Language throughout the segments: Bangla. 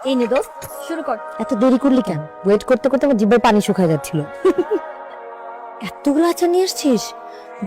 এই নে দোস্ত, শুরু কর। এত দেরি করলি কেন? ওয়েট করতে করতে আমার জিভের পানি শুকায় যাচ্ছিল। এতগুলো আচার নিয়ে এসছিস?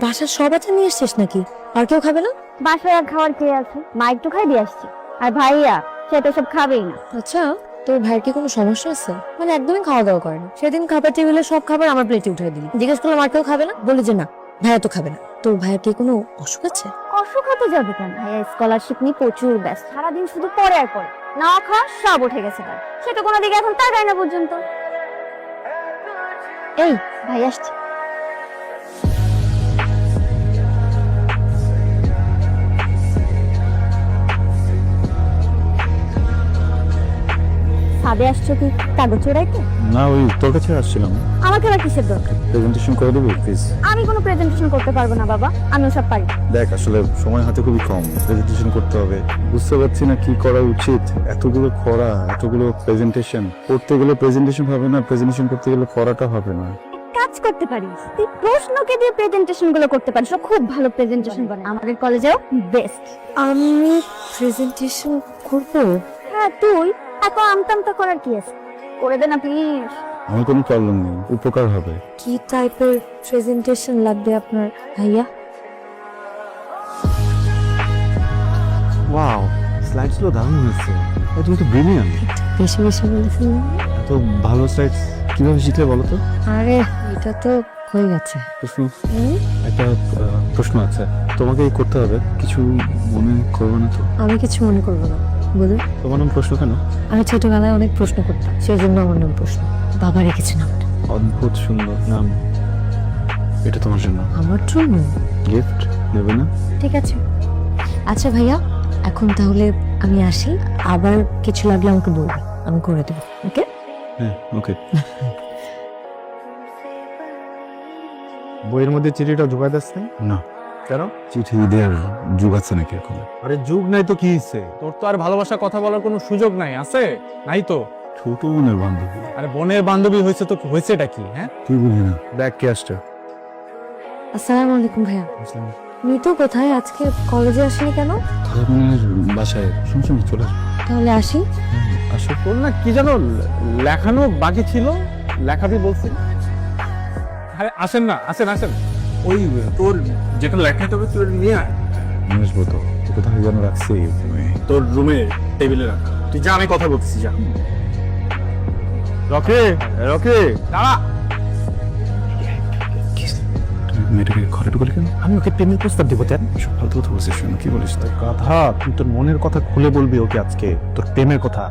বাসার সব আচার নিয়ে এসছিস নাকি? আর কেউ খাবে না? বাসায় আর খাওয়ার কে আছে? মা একটু খাই দিয়ে আসছি। আর ভাইয়া সে তো সব খাবেই না। আচ্ছা, তোর ভাইয়ের কি কোনো সমস্যা আছে? মানে একদমই খাওয়া দাওয়া করে না। সেদিন খাবার টেবিলে সব খাবার আমার প্লেটে উঠে দিলি। জিজ্ঞেস করলাম আর কেউ খাবে না, বলে যে না, ভাইয়া তো খাবে না। তোর ভাইয়ের কি কোনো অসুখ আছে? অসুখ হতে যাবে কেন? ভাইয়া স্কলারশিপ নিয়ে প্রচুর ব্যস্ত, সারাদিন শুধু পড়ে আর পড়ে। না খাওয়া সব উঠে গেছে তার, সেটা কোনো দিকে এখন তাকায় না পর্যন্ত। এই ভাই আসছে। ছাদে আসছো কি কাগজ চোরাইতে? না, ওই তোর কাছে আসছিলাম। আমাকে আর কিসের দরকার? প্রেজেন্টেশন করে দেবো প্লিজ। আমি কোনো প্রেজেন্টেশন করতে পারবো না বাবা, আমিও সব পারি। দেখ, আসলে সময় হাতে খুবই কম, প্রেজেন্টেশন করতে হবে। বুঝতে পারছি না কি করা উচিত। এতগুলো খরা, এতগুলো প্রেজেন্টেশন করতে গেলে প্রেজেন্টেশন হবে না, প্রেজেন্টেশন করতে গেলে খরাটা হবে না। কাজ করতে পারিস, তুই প্রশ্নকে দিয়ে প্রেজেন্টেশন গুলো করতে পারিস। ও খুব ভালো প্রেজেন্টেশন করে, আমাদের কলেজেও বেস্ট। আমি প্রেজেন্টেশন করব? হ্যাঁ তুই, এত আমতামতা করার কি আছে? করে দে না প্লিজ। আমার কোনো প্রবলেম নেই, উপকার হবে। কি টাইপের প্রেজেন্টেশন লাগবে আপনার ভাইয়া? ওয়াও, স্লাইডসগুলো দারুণ হয়েছে। তুমি তো ব্রিলিয়ান্ট। বেশি বেশি বলেছেন। এত ভালো স্লাইডস কিভাবে শিখলে বলো তো? আরে এটা তো হয়ে গেছে। প্রশ্ন, একটা প্রশ্ন আছে, তোমাকেই করতে হবে। কিছু মনে করবে না তো? আমি কিছু মনে করবো না, বলুন। তোমার নাম প্রশ্ন কেন? আমি ছোটবেলায় অনেক প্রশ্ন করতাম, সেই জন্য আমার নাম প্রশ্ন। বাবা রেখেছে নামটা। অদ্ভুত সুন্দর নাম। এটা তোমার জন্য আমার জন্য গিফট, নেবে না? ঠিক আছে। আচ্ছা ভাইয়া, এখন তাহলে আমি আসি, আবার কিছু লাগলে আমাকে বলবে, আমি করে দেবো। ওকে? হ্যাঁ, ওকে। বইয়ের মধ্যে চিঠিটা ঢুকাই দিস নাই? না, কেন? চিঠি দেওয়ার যুগ আছে নাকি এখন? আরে যুগ নাই তো কি হইছে? তোর তো আর ভালোবাসা কথা বলার কোনো সুযোগ নাই, আছে? নাই তো। ছোট বোনের বান্ধবী। আরে বোনের বান্ধবী হয়েছে তো হয়েছেটা কি? হ্যাঁ, তুই বুঝি না। দেখ কে আসছে। আসসালামু আলাইকুম ভাইয়া। মিতু কোথায়? আজকে কলেজে আসেনি কেন? খারাপ বোনের বাসায় শুনছি, চলে আসবে। তাহলে আসি। আসো। তোর না কি জানো লেখানো বাকি ছিল, লেখাবি বলছি। আরে আসেন না, আসেন আসেন। ওই তোর যেটা লেখাতে হবে তুই নিয়ে আয়। নিয়ে আসবো তো, কোথায় যেন রাখছি। তোর রুমে টেবিলে রাখ। তুই যা, আমি কথা বলতেছি, যা। রকি, রকি, দাঁড়া। মেয়েটাকে ঘরে ঢুকলে কেন? আমি ওকে প্রেমের প্রস্তাব দিব। তেন সব ফালতু কথা বলছিস, শোনো কি বলিস? কথা, তুই তোর মনের কথা খুলে বলবি ওকে আজকে, তোর প্রেমের কথা।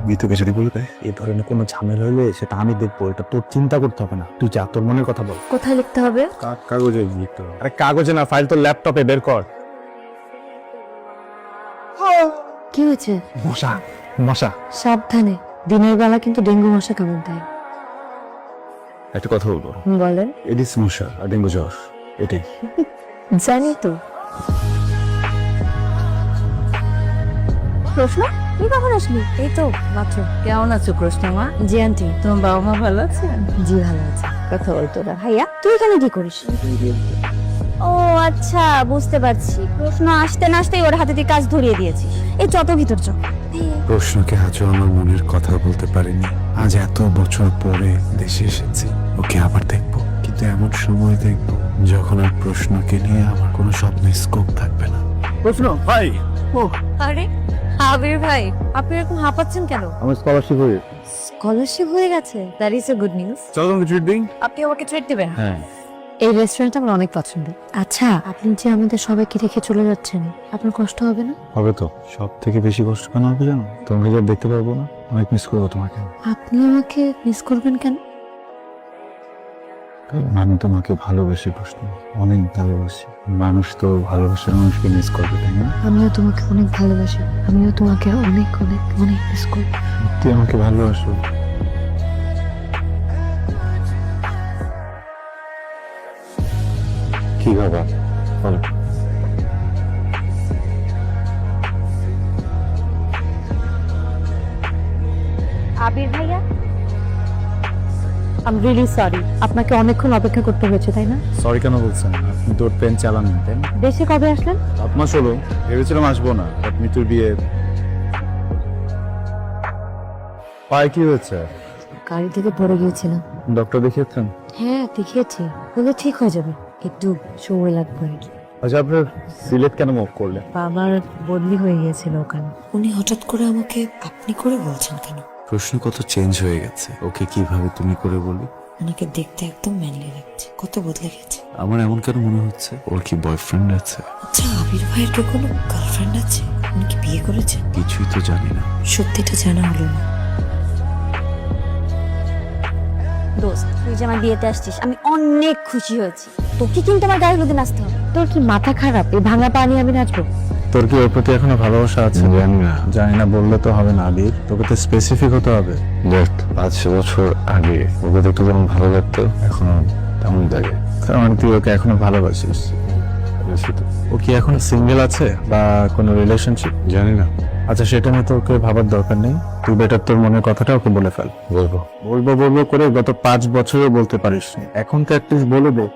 মিতুকে যদি বলে দেয়? এই ধরনের কোনো ঝামেলা হলে সেটা আমি দেখবো, এটা তোর চিন্তা করতে হবে না। তুই যা, তোর মনের কথা বল। কোথায় লিখতে হবে? কাগজে লিখতে হবে। আরে কাগজে না, ফাইল তোর ল্যাপটপে বের কর। কি হয়েছে? মশা, মশা। সাবধানে, দিনের বেলা কিন্তু ডেঙ্গু মশা কামড় দেয়। একটা কথা বলবো, বলেন। এডিস মশা আর ডেঙ্গু জ্বর, এটাই। জানি তো। প্রশ্ন, তুই কখন আসলি? এই তো মাত্র। কেমন আছো কৃষ্ণমা? জি আন্টি। তোমার বাবা মা ভালো আছে? জি ভালো আছে। কথা বলতো না ভাইয়া, তুই এখানে কি করিস? ও আচ্ছা, বুঝতে পারছি। প্রশ্ন আসতে না আসতেই ওর হাতে তুই কাজ ধরিয়ে দিয়েছিস। এই যত ভিতর চ। প্রশ্নকে আজও আমার মনের কথা বলতে পারিনি। আজ এত বছর পরে দেশে এসেছি, ওকে আবার দেখবো, কিন্তু এমন সময় দেখবো যখন আর প্রশ্নকে নিয়ে আমার কোনো স্বপ্নের স্কোপ থাকবে না। প্রশ্ন ভাই, আরে আবির ভাই, আপনি এরকম হাঁপাচ্ছেন কেন? আমার স্কলারশিপ হয়ে স্কলারশিপ হয়ে গেছে, that is a good news. চলো তোমাকে ট্রিট দিই। আপনি আমাকে ট্রিট দেবেন? হ্যাঁ, এই রেস্টুরেন্টটা আমার অনেক পছন্দ। আচ্ছা, আপনি যে আমাদের সবাইকে রেখে চলে যাচ্ছেন, আপনার কষ্ট হবে না? হবে তো। সব থেকে বেশি কষ্ট কেন হবে জানো? তোমাকে যা দেখতে পারবো না, অনেক মিস করবো তোমাকে। আপনি আমাকে মিস করবেন কেন? কারণ আমি তোমাকে ভালোবেসে প্রশ্ন, অনেক ভালোবাসি। মানুষ তো ভালোবাসার মানুষকে মিস করবে, তাই না? আমিও তোমাকে অনেক ভালোবাসি, আমিও তোমাকে অনেক অনেক অনেক মিস করি। সত্যি আমাকে ভালোবাসো? কি বাবা, বলো। আবির ভাইয়া, আই এম রিয়েলি সরি, আপনাকে অনেকক্ষণ অপেক্ষা করতে হয়েছে, তাই না? সরি কেন বলছেন? আপনি তোর পেন চালান নিতেন। দেশে কবে আসলেন? 7 মাস হলো। ভেবেছিলাম আসবো না, বাট মিতুর বিয়ে পায়ে কি হয়েছে? গাড়ি থেকে পড়ে গিয়েছিলাম। ডক্টর দেখিয়েছেন? হ্যাঁ দেখিয়েছি, বলে ঠিক হয়ে যাবে, একটু সময় লাগবে আর কি। আচ্ছা, আপনার সিলেট কেন মুভ করলেন? বাবার বদলি হয়ে গিয়েছিল ওখানে। উনি হঠাৎ করে আমাকে আপনি করে বলছেন কেন? প্রশ্ন কত চেঞ্জ হয়ে গেছে। ওকে কিভাবে তুমি করে বলি? ওনাকে দেখতে একদম ম্যানলি লাগছে, কত বদলে গেছে। আমার এমন কেন মনে হচ্ছে ওর কি বয়ফ্রেন্ড আছে? আচ্ছা, আবির ভাইয়ের কি কোনো গার্লফ্রেন্ড আছে? উনি কি বিয়ে করেছে? কিছুই তো জানি না। সত্যিটা জানা হলো না। দোস্ত, তুই যে আমার বিয়েতে আসছিস আমি অনেক খুশি হয়েছি। তোকে কিন্তু আমার গায়ে হলুদে নাচতে হবে। তোর কি মাথা খারাপ? এই ভাঙা পানি আমি নাচবো? তোর কি ওর প্রতি এখনো ভালোবাসা আছে? জানি না বললে তো হবে না আবির, তোকে তো স্পেসিফিক হতে হবে। দেখ, 5 বছর আগে ওকে দেখতে যেমন ভালো লাগতো এখনো তেমন লাগে। তার মানে তুই ওকে এখনো ভালোবাসিস? ও কি এখনো সিঙ্গেল আছে বা কোনো রিলেশনশিপ? জানি না। আচ্ছা, সেটা নিয়ে তোকে ভাবার দরকার নেই। তুই বেটার তোর মনের কথাটা ওকে বলে ফেল। বলবো বলবো করে গত 5 বছরও বলতে পারিস নি, এখন তো অ্যাটলিস্ট বলে দে।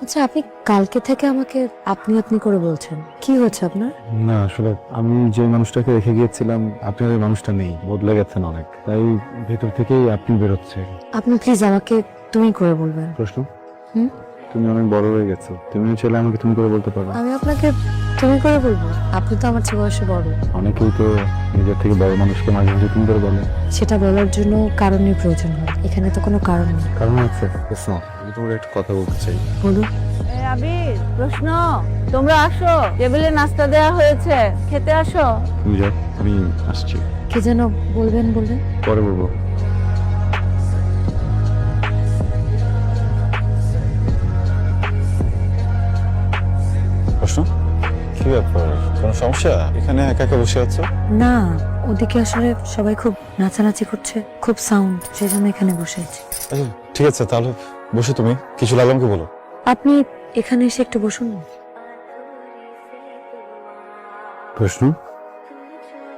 আচ্ছা, আপনি কালকে থেকে আমাকে আপনি আপনি করে বলছেন, কি হচ্ছে আপনার? না, আসলে আমি যে মানুষটাকে রেখে গিয়েছিলাম, আপনার ওই মানুষটা নেই, বদলে গেছেন অনেক, তাই ভেতর থেকেই আপনি বেরোচ্ছে। আপনি প্লিজ আমাকে তুমি করে বলবেন। প্রশ্ন, হুম? তুমি অনেক বড় হয়ে গেছো, তুমি চাইলে আমাকে তুমি করে বলতে পারো। আমি আপনাকে তুমি করে বলবো? আপনি তো আমার চেয়ে বয়সে বড়। অনেকেই তো নিজের থেকে বড় মানুষকে মাঝে মাঝে তুমি করে বলে। সেটা বলার জন্য কারণের প্রয়োজন হয়, এখানে তো কোনো কারণ নেই। কারণ আছে। আমি তোমার একটা কথা বলতে চাই। বলুন। আবির, প্রশ্ন, তোমরা আসো, টেবিলে নাস্তা দেওয়া হয়েছে, খেতে আসো। তুমি যাও, আমি আসছি। কি যেন বলবেন? পরে বলবো। প্রশ্ন, কি ব্যাপার? কোনো সমস্যা? এখানে একা একা বসে আছো? না, ওদিকে আসলে সবাই খুব নাচানাচি করছে, খুব সাউন্ড, সেজন্য এখানে বসে আছি। আচ্ছা, ঠিক আছে, তাহলে বসে তুমি কিছু লাগলামকে বলো। আপনি এখানে এসে একটু বসুন না। প্রশ্ন,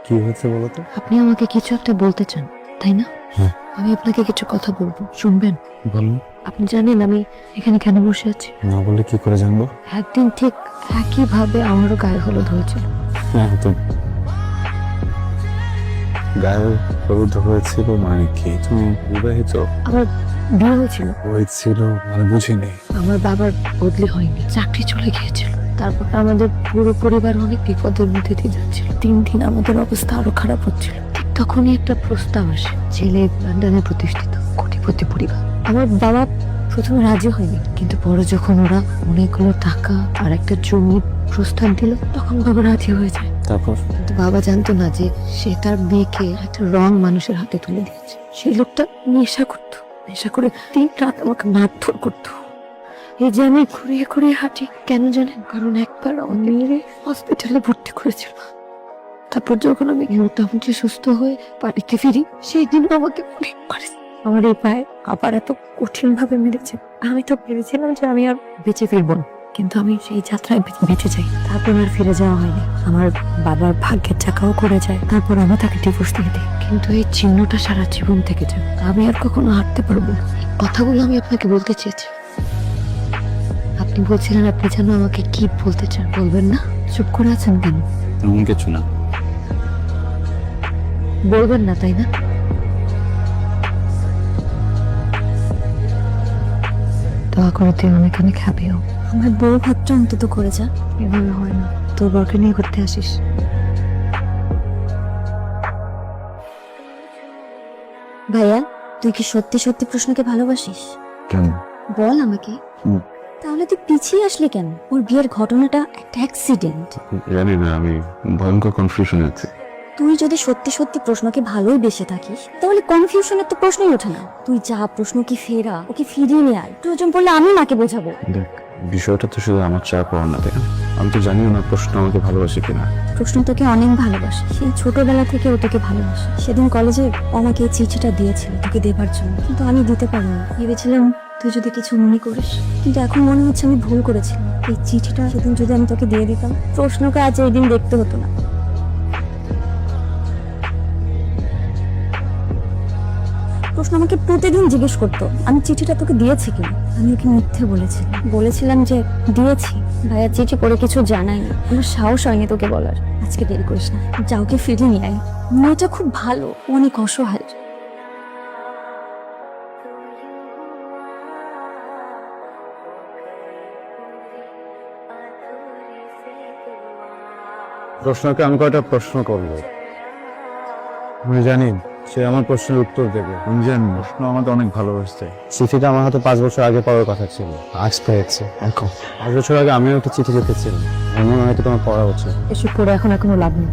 কি হয়েছে বলো তো? আপনি আমাকে কিছু একটা বলতে চান, তাই না? হ্যাঁ। আমি আপনাকে কিছু কথা বলবো, শুনবেন? বলো। আপনি জানেন আমি এখানে কেন বসে আছি? না বলে কি করে জানবো? একদিন ঠিক একইভাবে আমারও গায়ে হলুদ হয়েছিল। হ্যাঁ, তো গায়ে হলুদ হয়েছিল মানে কি? তুমি বিবাহিত? আমার বিয়ে হয়েছিল, হয়েছিল মানে বুঝিনি। আমার বাবার বদলি হয়নি, চাকরি চলে গিয়েছিল। তারপর আমাদের পুরো পরিবার অনেক বিপদের মধ্যে দিয়ে যাচ্ছিল। 3 দিন আমাদের অবস্থা আরো খারাপ হচ্ছিল। ঠিক তখনই একটা প্রস্তাব আসে, ছেলে লন্ডনে প্রতিষ্ঠিত, কোটিপতি পরিবার। আমার বাবা প্রথমে রাজি হয়নি, কিন্তু পরে যখন ওরা অনেকগুলো টাকা আর একটা জমির প্রস্তাব দিল, তখন বাবা রাজি হয়ে যায়। তারপর? কিন্তু বাবা জানতো না যে সে তার মেয়েকে একটা রং মানুষের হাতে তুলে দিয়েছে। সেই লোকটা নেশা করতো, নেশা করে 3 রাত আমাকে মারধর করতো। এই যে আমি ঘুরিয়ে ঘুরিয়ে হাঁটি, কেন জানেন? কারণ একবার আমাকে মেরে হসপিটালে ভর্তি করেছিল। তারপর যখন আমি মোটামুটি সুস্থ হয়ে বাড়িতে ফিরি, সেই দিনও আমাকে অনেক মারেছে। আমার এই পায়ে আবার এত কঠিন ভাবে মেরেছে। আমি তো ভেবেছিলাম যে আমি আর বেঁচে ফিরবো না, কিন্তু আমি সেই যাত্রায় বেঁচে যাই। তারপর আর ফিরে যাওয়া হয়নি। আমার বাবার ভাগ্যের চাকাও করে যায়। তারপর আমি তাকে ডিভোর্স দিয়ে দিই, কিন্তু এই চিহ্নটা সারা জীবন থেকে যায়। আমি আর কখনো হাঁটতে পারবো না। এই কথাগুলো আমি আপনাকে বলতে চেয়েছি। আপনি বলছিলেন আপনি যেন আমাকে কি বলতে চান, বলবেন না? চুপ করে আছেন কেন? এমন কিছু না। বলবেন না, তাই না? দোয়া করে তুই অনেক অনেক হ্যাপি হও। আমার বউ ভাতটা অন্তত করে যা। এভাবে হয় না, তোর বরকে নিয়ে ঘুরতে আসিস। ভাইয়া, তুই কি সত্যি সত্যি প্রশ্নকে ভালোবাসিস? কেন? বল আমাকে। হুম। তাহলে তুই পিছিয়ে আসলি কেন? ওর বিয়ের ঘটনাটা একটা অ্যাক্সিডেন্ট। জানি না, আমি ভয়ঙ্কর কনফিউশনে আছি। তুই যদি সত্যি সত্যি প্রশ্নকে ভালোই বেসে থাকিস, তাহলে কনফিউশনের তো প্রশ্নই ওঠে না। তুই যা, প্রশ্নকে ফেরা, ওকে ফিরিয়ে নিয়ে আয়। প্রয়োজন পড়লে আমি মাকে বোঝাবো। দেখ, বিষয়টা তো শুধু আমার চাপ পাওয়ার না, তাই না? আমি তো জানিও না প্রশ্ন আমাকে ভালোবাসে কিনা। প্রশ্ন তোকে অনেক ভালোবাসে, সেই ছোটবেলা থেকে ও তোকে ভালোবাসে। সেদিন কলেজে ও আমাকে এই চিঠিটা দিয়েছিল তোকে দেবার জন্য, কিন্তু আমি দিতে পারিনি। ভেবেছিলাম তুই যদি কিছু মনে করিস, কিন্তু এখন মনে হচ্ছে আমি ভুল করেছিলাম। এই চিঠিটা সেদিন যদি আমি তোকে দিয়ে দিতাম, প্রশ্নকে আজ এই দিন দেখতে হতো না। প্রশ্ন আমাকে প্রতিদিন জিজ্ঞেস করতো আমি চিঠিটা তোকে দিয়েছি কিনা। আমি ওকে মিথ্যে বলেছিলাম যে দিয়েছি। ভাইয়া চিঠি পড়ে কিছু জানাই না, আমার সাহস হয়নি তোকে বলার। আজকে দেরি করিস না, যা ওকে ফিরিয়ে নিয়ে আয়। মেয়েটা খুব ভালো, অনেক অসহায়। প্রশ্নকে আমি কয়টা প্রশ্ন করবো, আমি জানি সে আমার প্রশ্নের উত্তর দেবে। আমি জানি প্রশ্ন আমাকে অনেক ভালোবাসছে। চিঠিটা আমার হাতে 5 বছর আগে পাওয়ার কথা ছিল, আজ পেয়েছে। এখন 5 বছর আগে আমিও একটা চিঠি লিখেছিলাম, আমার মনে হয় তোমার পড়া উচিত। এসব করে এখন কোনো লাভ নেই।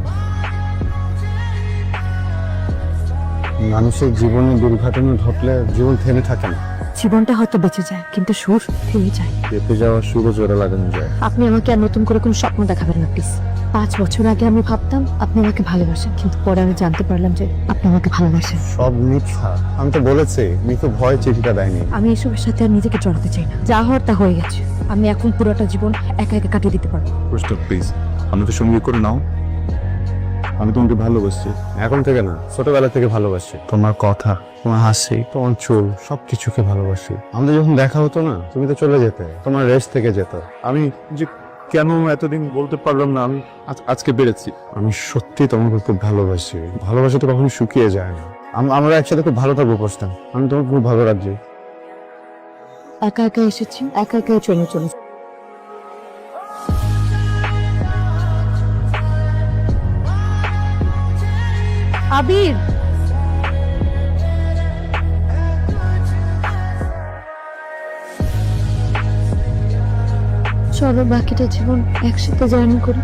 মানুষের জীবনে দুর্ঘটনা ঘটলে জীবন থেমে থাকে না, জীবনটা হয়তো বেঁচে যায় কিন্তু সুর থেমে যায়। চেপে যাওয়ার সুরও জোরে লাগানো যায়। আপনি আমাকে আর নতুন করে কোনো স্বপ্ন দেখাবেন না প্লিজ। 5 বছর আগে আমি ভাবতাম আপনি আমাকে ভালোবাসেন, কিন্তু পরে আমি জানতে পারলাম যে আপনি আমাকে ভালোবাসেন। সব মিথ্যা। আমি তো বলেছি মিথ্যা ভয় চিঠিটা দেয়নি। আমি এসবের সাথে আর নিজেকে জড়াতে চাই না। যা হওয়ার তা হয়ে গেছে। আমি এখন পুরোটা জীবন একা একা কাটিয়ে দিতে পারবো। প্রশ্ন প্লিজ আমাকে সঙ্গে করে নাও, আমি তোমাকে ভালোবাসি। এখন থেকে না, ছোটবেলা থেকে ভালোবাসি। তোমার কথা, তোমার হাসি, তোমার চুল, সবকিছুকে ভালোবাসি। আমাদের যখন দেখা হতো না, তুমি তো চলে যেতে, তোমার রেস্ট থেকে যেত। আমি যে কেন এতদিন বলতে পারলাম না, আমি আজকে পেরেছি। আমি সত্যি তোমাকে খুব ভালোবাসি। ভালোবাসা তো কখনো শুকিয়ে যায় না। আমরা একসাথে খুব ভালো থাকবো প্রস্তান। আমি তোমাকে খুব ভালো রাখছি। একা একা এসেছি, একা একা চলে চলে। আবির, চলো বাকিটা জীবন একসাথে জার্নি করি।